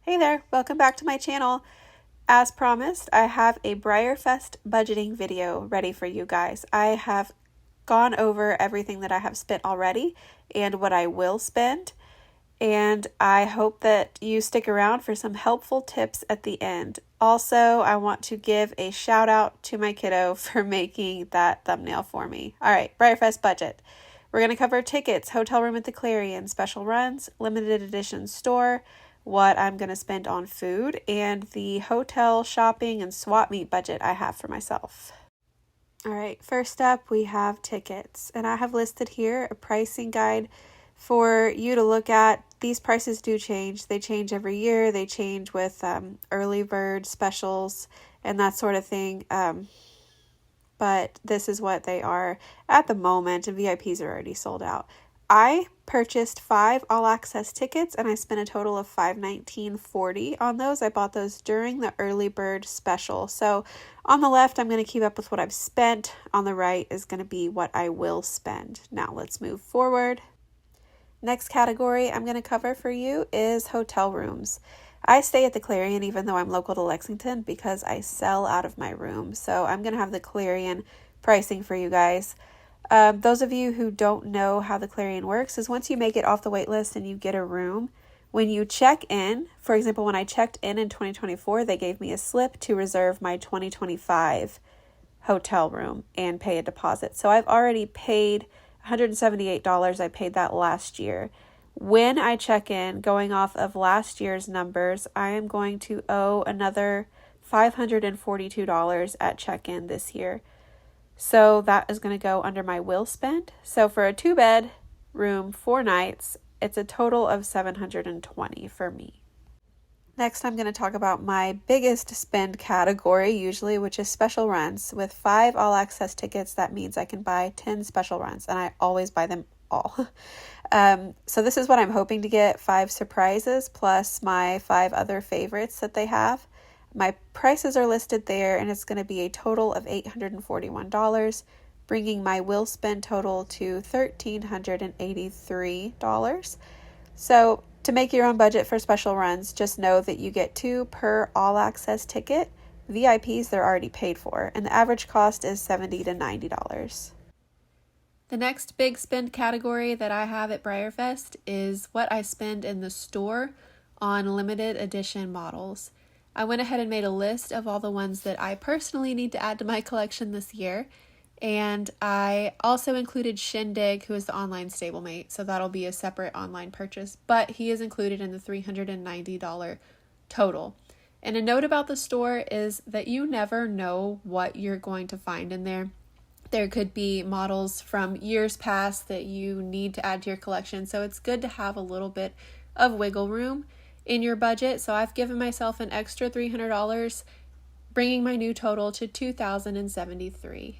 Hey there, welcome back to my channel. As promised, I have a Breyerfest budgeting video ready for you guys. I have gone over everything that I have spent already and what I will spend, and I hope that you stick around for some helpful tips at the end. Also, I want to give a shout out to my kiddo for making that thumbnail for me. All right, Breyerfest budget. We're going to cover tickets, hotel room at the Clarion, special runs, limited edition store, what I'm going to spend on food, and the hotel shopping and swap meet budget I have for myself. All right, first up we have tickets, and I have listed here a pricing guide for you to look at. These prices do change. They change every year. They change with early bird specials and that sort of thing. But this is what they are at the moment, and VIPs are already sold out. I purchased 5 all-access tickets, and I spent a total of $519.40 on those. I bought those during the early bird special. So on the left, I'm going to keep up with what I've spent. On the right is going to be what I will spend. Now let's move forward. Next category I'm going to cover for you is hotel rooms. I stay at the Clarion even though I'm local to Lexington because I sell out of my room. So I'm going to have the Clarion pricing for you guys. Those of you who don't know how the Clarion works is once you make it off the wait list and you get a room, when you check in, for example, when I checked in 2024, they gave me a slip to reserve my 2025 hotel room and pay a deposit. So I've already paid $178. I paid that last year. When I check in, going off of last year's numbers, I am going to owe another $542 at check-in this year. So that is going to go under my will spend. So for a 2-bed room, 4 nights, it's a total of $720 for me. Next, I'm going to talk about my biggest spend category usually, which is special runs. With 5 all-access tickets, that means I can buy 10 special runs, and I always buy them all. So this is what I'm hoping to get, 5 surprises plus my 5 other favorites that they have. My prices are listed there, and it's going to be a total of $841, bringing my will spend total to $1,383. So to make your own budget for special runs, just know that you get 2 per all-access ticket. VIPs, they're already paid for, and the average cost is $70 to $90. The next big spend category that I have at Breyerfest is what I spend in the store on limited edition models. I went ahead and made a list of all the ones that I personally need to add to my collection this year, and I also included Shindig, who is the online stablemate, so that'll be a separate online purchase, but he is included in the $390 total. And a note about the store is that you never know what you're going to find in there. There could be models from years past that you need to add to your collection, so it's good to have a little bit of wiggle room in your budget. So I've given myself an extra $300, bringing my new total to $2,073.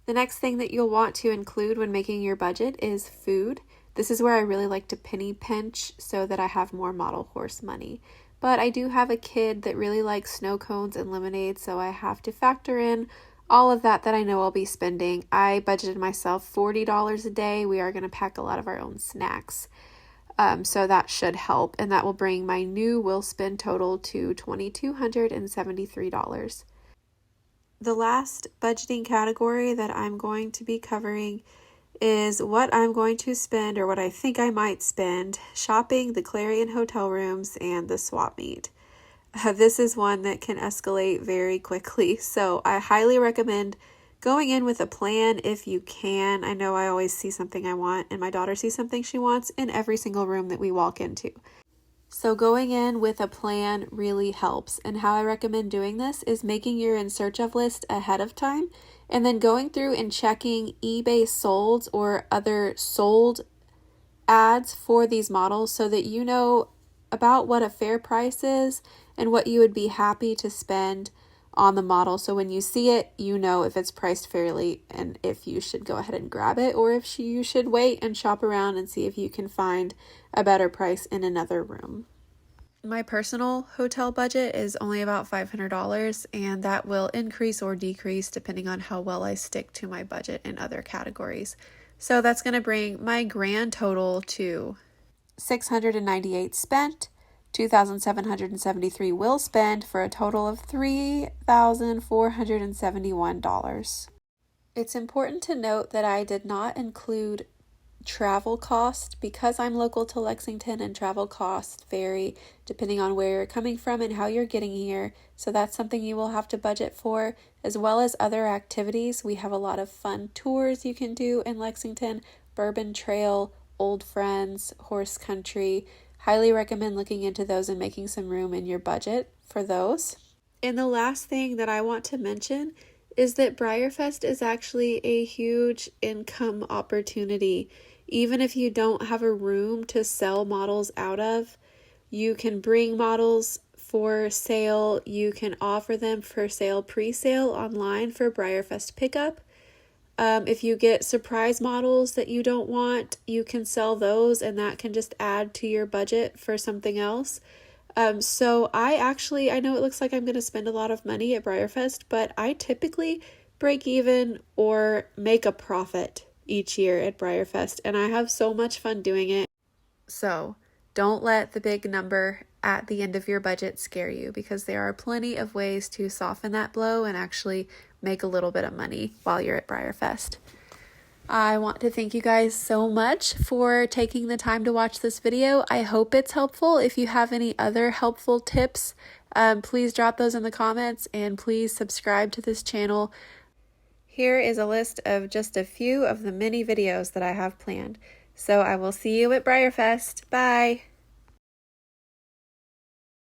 The next thing that you'll want to include when making your budget is food. This is where I really like to penny pinch so that I have more model horse money. But I do have a kid that really likes snow cones and lemonade, so I have to factor in all of that I know I'll be spending. I budgeted myself $40 a day. We are going to pack a lot of our own snacks. So that should help, and that will bring my new will spend total to $2,273. The last budgeting category that I'm going to be covering is what I'm going to spend, or what I think I might spend, shopping the Clarion hotel rooms and the swap meet. This is one that can escalate very quickly, so I highly recommend going in with a plan if you can. I know I always see something I want, and my daughter sees something she wants in every single room that we walk into. So going in with a plan really helps, and how I recommend doing this is making your in search of list ahead of time, and then going through and checking eBay solds or other sold ads for these models so that you know about what a fair price is and what you would be happy to spend on the model. So when you see it, you know if it's priced fairly and if you should go ahead and grab it, or if you should wait and shop around and see if you can find a better price in another room. My personal hotel budget is only about $500, and that will increase or decrease depending on how well I stick to my budget in other categories. So that's going to bring my grand total to $698 spent, $2,773 will spend for a total of $3,471. It's important to note that I did not include travel cost because I'm local to Lexington, and travel costs vary depending on where you're coming from and how you're getting here. So that's something you will have to budget for, as well as other activities. We have a lot of fun tours you can do in Lexington: Bourbon Trail, Old Friends, Horse Country. Highly recommend looking into those and making some room in your budget for those. And the last thing that I want to mention is that Breyerfest is actually a huge income opportunity. Even if you don't have a room to sell models out of, you can bring models for sale. You can offer them for sale pre-sale online for Breyerfest pickup. If you get surprise models that you don't want, you can sell those, and that can just add to your budget for something else. So I know it looks like I'm going to spend a lot of money at Breyerfest, but I typically break even or make a profit each year at Breyerfest, and I have so much fun doing it. So don't let the big number at the end of your budget scare you, because there are plenty of ways to soften that blow and actually make a little bit of money while you're at Breyerfest. I want to thank you guys so much for taking the time to watch this video. I hope it's helpful. If you have any other helpful tips, please drop those in the comments, and please subscribe to this channel. Here is a list of just a few of the many videos that I have planned. So I will see you at Breyerfest. Bye!